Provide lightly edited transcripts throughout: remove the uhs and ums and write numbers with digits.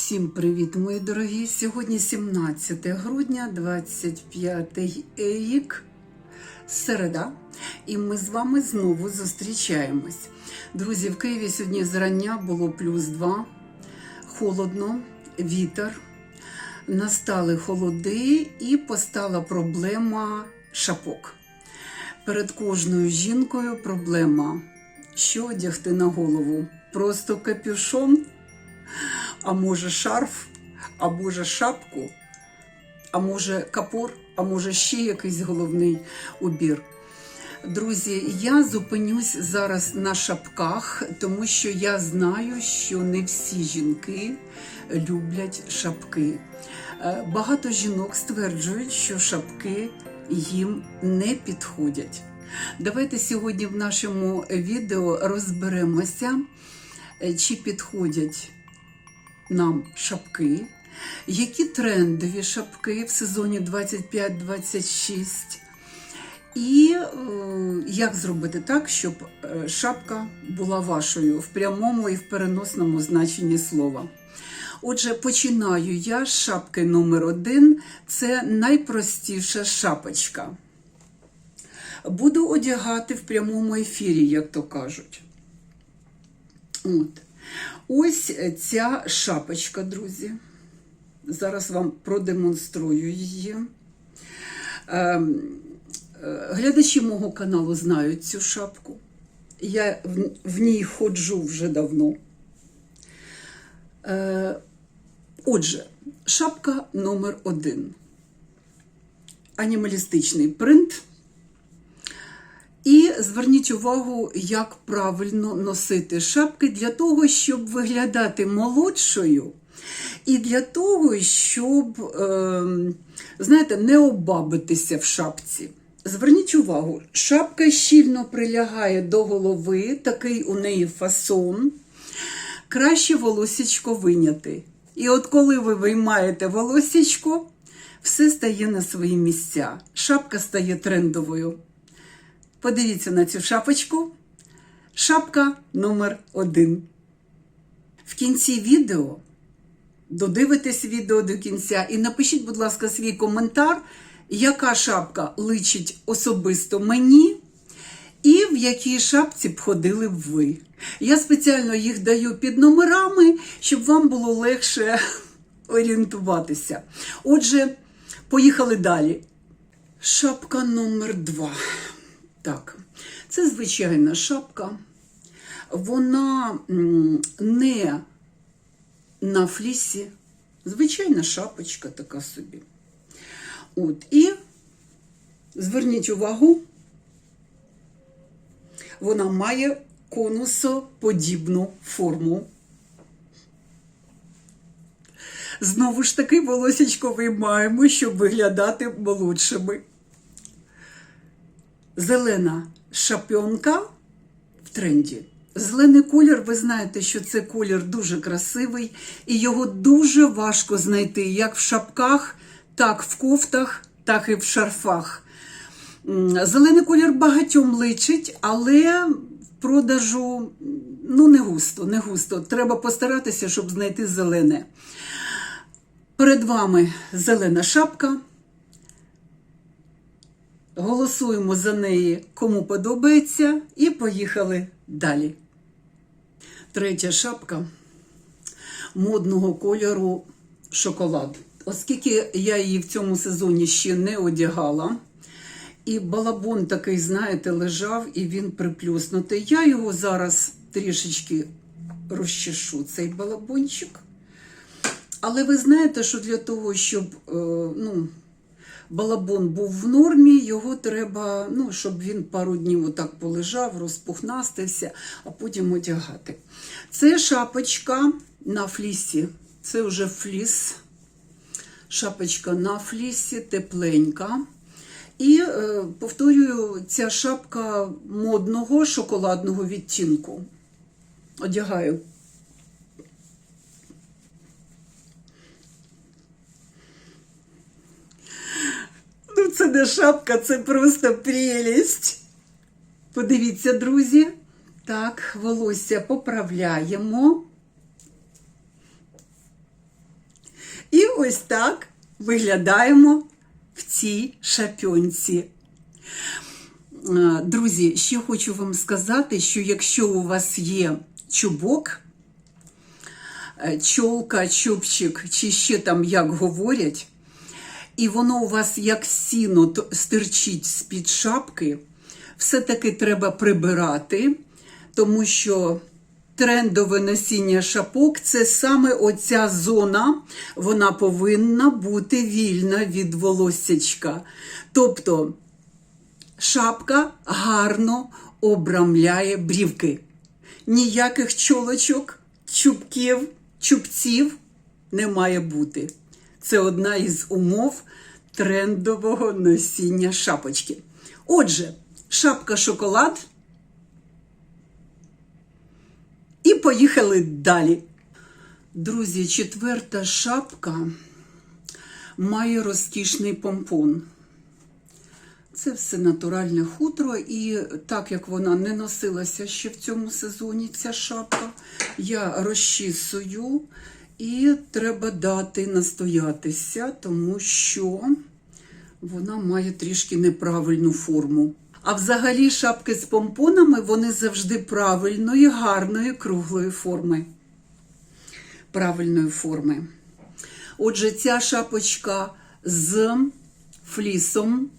Всім привіт, мої дорогі! Сьогодні 17 грудня, 25 рік, середа, і ми з вами знову зустрічаємось. Друзі, в Києві сьогодні зрання було +2, холодно, вітер, настали холоди і постала проблема шапок. Перед кожною жінкою проблема, що одягти на голову. Просто капюшон, а може шарф, а може шапку, а може капор, а може ще якийсь головний убір. Друзі, я зупинюсь зараз на шапках, тому що я знаю, що не всі жінки люблять шапки. Багато жінок стверджують, що шапки їм не підходять. Давайте сьогодні в нашому відео розберемося, чи підходять нам шапки, які трендові шапки в сезоні 25-26, і як зробити так, щоб шапка була вашою в прямому і в переносному значенні слова. Отже, починаю я з шапки номер 1. Це найпростіша шапочка. Буду одягати в прямому ефірі, як то кажуть. Ось ця шапочка, друзі. Зараз вам продемонструю її. Глядачі мого каналу знають цю шапку. Я в ній ходжу вже давно. Отже, шапка номер 1. Анімалістичний принт. І зверніть увагу, як правильно носити шапки для того, щоб виглядати молодшою, і для того, щоб, знаєте, не обабитися в шапці. Зверніть увагу, шапка щільно прилягає до голови, такий у неї фасон. Краще волосечко виняти. І от коли ви виймаєте волосечко, все стає на свої місця. Шапка стає трендовою. Подивіться на цю шапочку. Шапка номер 1. В кінці відео, додивитесь відео до кінця і напишіть, будь ласка, свій коментар, яка шапка личить особисто мені і в якій шапці б ходили б ви. Я спеціально їх даю під номерами, щоб вам було легше орієнтуватися. Отже, поїхали далі. Шапка номер 2. Так, це звичайна шапка, вона не на флісі, звичайна шапочка така собі. І зверніть увагу, вона має конусоподібну форму. Знову ж таки, волосечко виймаємо, щоб виглядати молодшими. Зелена шапьонка в тренді. Зелений колір, ви знаєте, що це колір дуже красивий, і його дуже важко знайти, як в шапках, так в кофтах, так і в шарфах. Зелений колір багатьом личить, але в продажу, не густо. Треба постаратися, щоб знайти зелене. Перед вами зелена шапка. Голосуємо за неї, кому подобається, і поїхали далі. Третя шапка модного кольору шоколад. Оскільки я її в цьому сезоні ще не одягала, і балабон такий, знаєте, лежав, і він приплюснутий. Я його зараз трішечки розчешу, цей балабончик. Але ви знаєте, що для того, щоб, балабон був в нормі, його треба, щоб він пару днів отак полежав, розпухнастився, а потім одягати. Це шапочка на флісі. Це вже фліс. Шапочка на флісі, тепленька. І, повторюю, ця шапка модного шоколадного відтінку. Одягаю. Це не шапка, це просто прелість. Подивіться, друзі. Так, волосся поправляємо. І ось так виглядаємо в цій шапьонці. Друзі, ще хочу вам сказати, що якщо у вас є чубок, чолка, чубчик, чи ще там як говорять, і воно у вас як сіно стирчить з-під шапки, все-таки треба прибирати, тому що трендове носіння шапок – це саме оця зона, вона повинна бути вільна від волоссячка. Тобто шапка гарно обрамляє брівки. Ніяких чолочок, чубків, чубців не має бути. Це одна із умов трендового носіння шапочки. Отже, шапка-шоколад. І поїхали далі. Друзі, 4-та шапка має розкішний помпон. Це все натуральне хутро, і так як вона не носилася ще в цьому сезоні, ця шапка, я розчісую і треба дати настоятися, тому що вона має трішки неправильну форму. А взагалі шапки з помпонами, вони завжди правильної, гарної, круглої форми. Правильної форми. Отже, ця шапочка з флісом,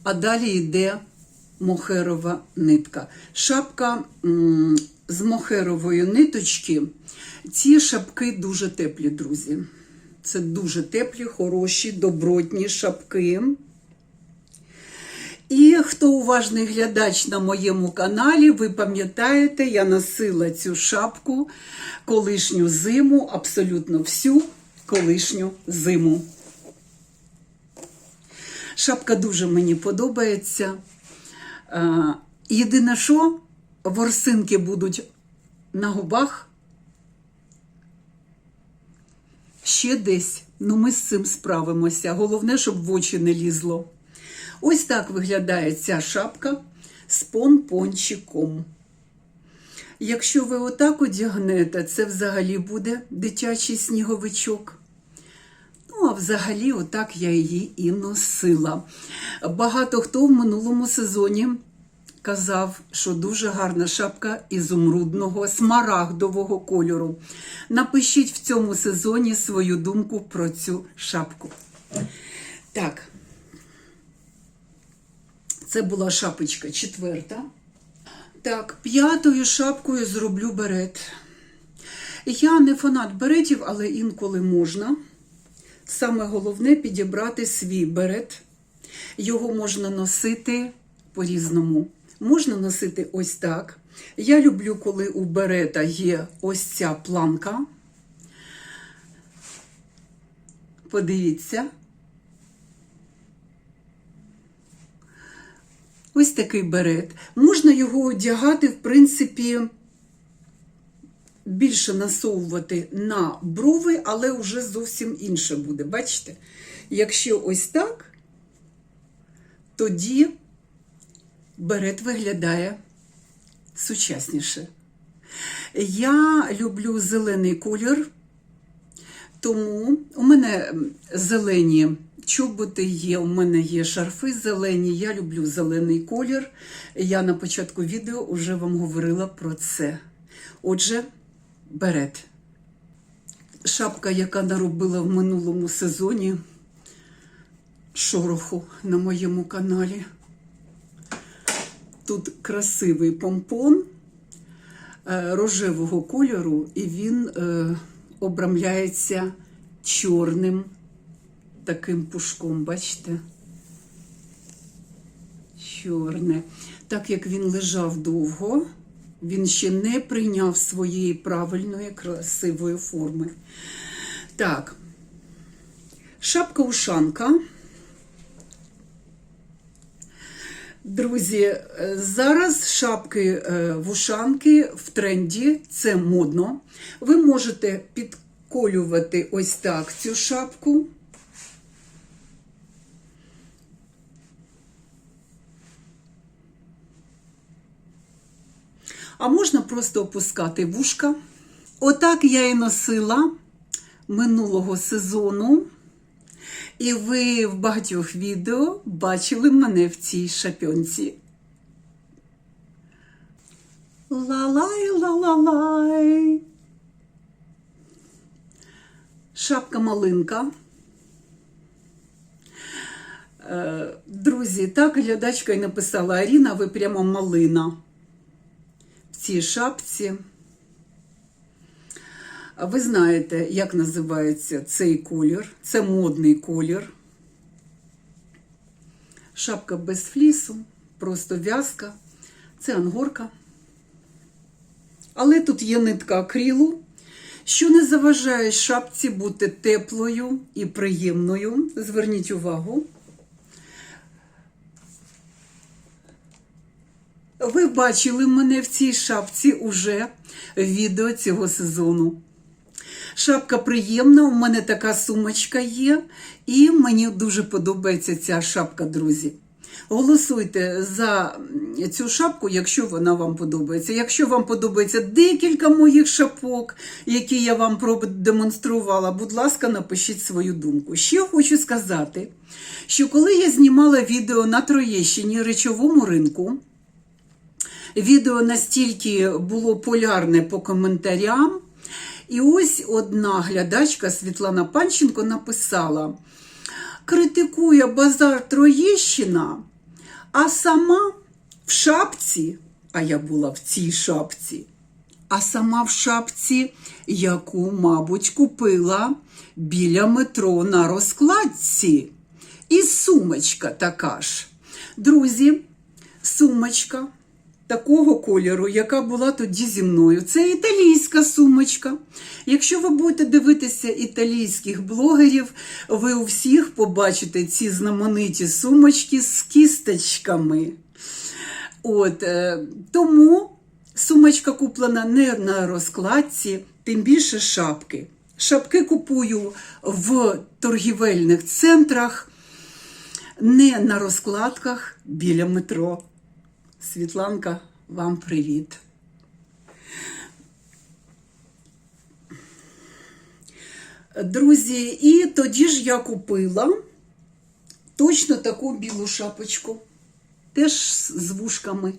а далі йде мохерова нитка. Шапка з мохерової ниточки. Ці шапки дуже теплі, друзі. Це дуже теплі, хороші, добротні шапки. І хто уважний глядач на моєму каналі, ви пам'ятаєте, я носила цю шапку колишню зиму, абсолютно всю колишню зиму. Шапка дуже мені подобається. Єдине що, ворсинки будуть на губах, ще десь, ну ми з цим справимося. Головне, щоб в очі не лізло. Ось так виглядає ця шапка з помпончиком. Якщо ви отак одягнете, це взагалі буде дитячий сніговичок. Ну, а взагалі отак я її і носила. Багато хто в минулому сезоні казав, що дуже гарна шапка ізумрудного, смарагдового кольору. Напишіть в цьому сезоні свою думку про цю шапку. Так. Це була шапочка 4-та. Так, 5-ю шапкою зроблю берет. Я не фанат беретів, але інколи можна. Саме головне підібрати свій берет. Його можна носити по-різному. Можна носити ось так. Я люблю, коли у берета є ось ця планка. Подивіться. Ось такий берет. Можна його одягати, в принципі, більше насовувати на брови, але вже зовсім інше буде. Бачите? Якщо ось так, тоді берет виглядає сучасніше. Я люблю зелений колір, тому у мене зелені чоботи є, у мене є шарфи зелені, я люблю зелений колір. Я на початку відео вже вам говорила про це. Отже, берет. Шапка, яка наробила в минулому сезоні шороху на моєму каналі. Тут красивий помпон рожевого кольору, і він обрамляється чорним таким пушком, бачите? Чорне. Так як він лежав довго, він ще не прийняв своєї правильної, красивої форми. Так, шапка-ушанка. Друзі, зараз шапки-вушанки в тренді, це модно. Ви можете підколювати ось так цю шапку. А можна просто опускати вушка. Отак я і носила минулого сезону, і ви в багатьох відео бачили мене в цій шапонці. Ла-лай-ла-ла-лай. Шапка-малинка. Друзі, так глядачка і написала: Аріна, ви прямо малина в цій шапці. Ви знаєте, як називається цей колір. Це модний колір. Шапка без флісу, просто в'язка. Це ангорка. Але тут є нитка акрилу, що не заважає шапці бути теплою і приємною. Зверніть увагу. Ви бачили мене в цій шапці уже в відео цього сезону. Шапка приємна, у мене така сумочка є, і мені дуже подобається ця шапка, друзі. Голосуйте за цю шапку, якщо вона вам подобається. Якщо вам подобається декілька моїх шапок, які я вам продемонструвала, будь ласка, напишіть свою думку. Ще хочу сказати, що коли я знімала відео на Троєщині, речовому ринку, відео настільки було полярне по коментарям, і ось одна глядачка, Світлана Панченко, написала: критикує базар Троєщина, а сама в шапці, а я була в цій шапці, а сама в шапці, яку, мабуть, купила біля метро на розкладці. І сумочка така ж. Друзі, сумочка такого кольору, яка була тоді зі мною. Це італійська сумочка. Якщо ви будете дивитися італійських блогерів, ви у всіх побачите ці знамениті сумочки з кісточками. Тому сумочка куплена не на розкладці, тим більше шапки. Шапки купую в торгівельних центрах, не на розкладках біля метро. Світланка, вам привіт. Друзі, і тоді ж я купила точно таку білу шапочку, теж з вушками.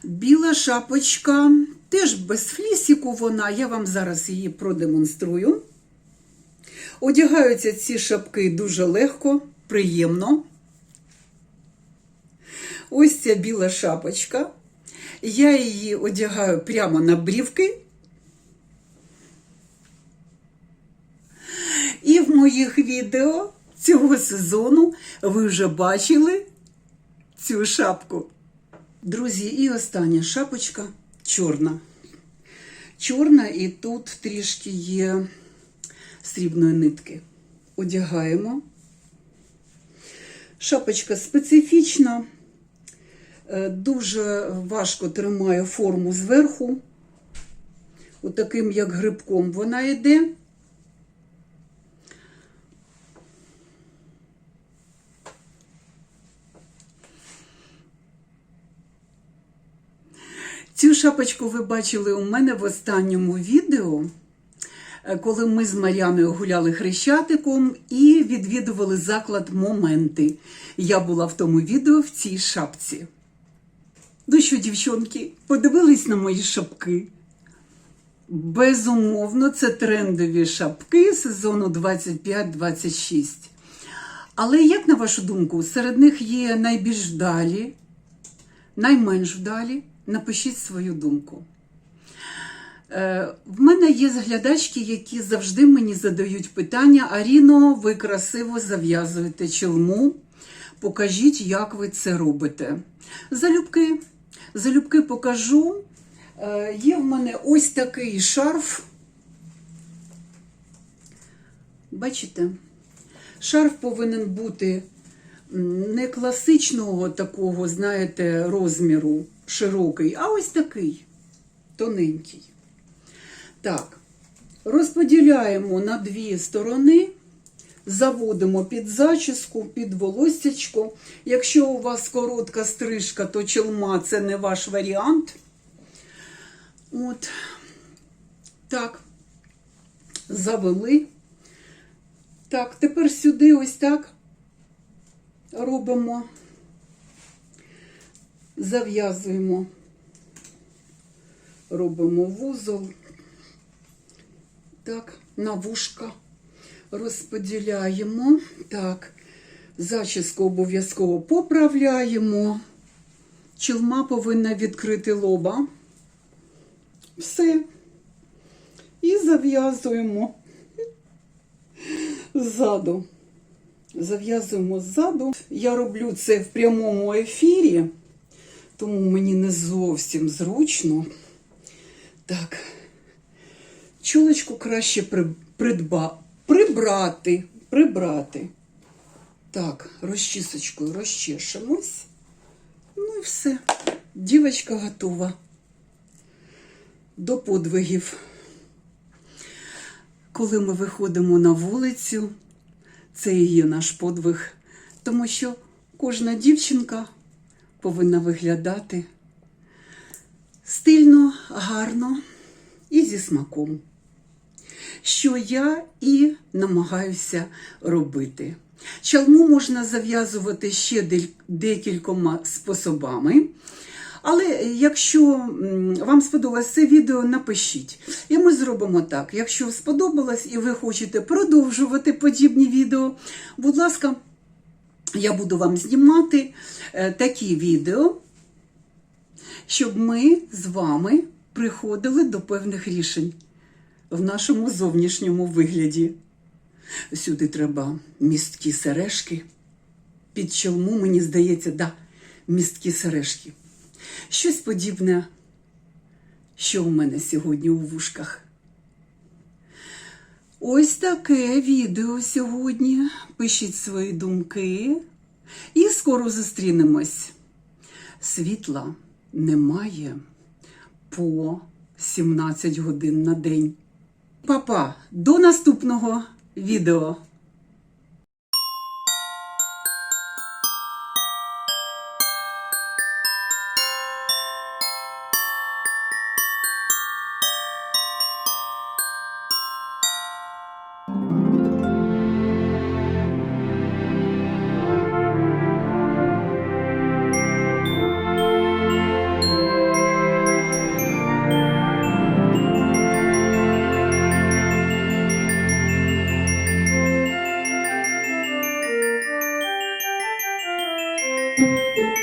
Біла шапочка, теж без флісіку вона, я вам зараз її продемонструю. Одягаються ці шапки дуже легко, приємно. Ось ця біла шапочка. Я її одягаю прямо на брівки. І в моїх відео цього сезону ви вже бачили цю шапку. Друзі, і остання шапочка чорна. Чорна, і тут трішки є срібної нитки. Одягаємо. Шапочка специфічна. Дуже важко тримає форму зверху. Отаким, як грибком, вона йде. Цю шапочку ви бачили у мене в останньому відео, коли ми з Мар'яною гуляли Хрещатиком і відвідували заклад «Моменти». Я була в тому відео в цій шапці. Ну що, дівчонки, подивились на мої шапки? Безумовно, це трендові шапки сезону 25-26. Але, як на вашу думку, серед них є найбільш вдалі, найменш вдалі? Напишіть свою думку. В мене є глядачки, які завжди мені задають питання: Аріно, ви красиво зав'язуєте чолму, покажіть, як ви це робите. Залюбки покажу. Є в мене ось такий шарф. Бачите? Шарф повинен бути не класичного такого, знаєте, розміру, широкий, а ось такий, тоненький. Так, розподіляємо на дві сторони, заводимо під зачіску, під волоссячко. Якщо у вас коротка стрижка, то чолма – це не ваш варіант. Так. завели. Так, тепер сюди ось так робимо, зав'язуємо, робимо вузол, так, на вушка розподіляємо, так, зачіску обов'язково поправляємо, чолма повинна відкрити лоба, все, і зав'язуємо ззаду. Зав'язуємо ззаду. Я роблю це в прямому ефірі, тому мені не зовсім зручно. Так, чолочку краще прибрати. Так, розчісочкою розчешемось. Ну і все. Дівочка готова до подвигів. Коли ми виходимо на вулицю, це і є наш подвиг, тому що кожна дівчинка повинна виглядати стильно, гарно і зі смаком, що я і намагаюся робити. Чалму можна зав'язувати ще декількома способами. Але якщо вам сподобалось це відео, напишіть. І ми зробимо так. Якщо сподобалось і ви хочете продовжувати подібні відео, будь ласка, я буду вам знімати такі відео, щоб ми з вами приходили до певних рішень в нашому зовнішньому вигляді. Сюди треба місткі сережки. Під чолму, мені здається, да, місткі сережки. Щось подібне, що в мене сьогодні у вушках. Ось таке відео сьогодні. Пишіть свої думки. І скоро зустрінемось. Світла немає по 17 годин на день. Па-па, до наступного відео. Thank you.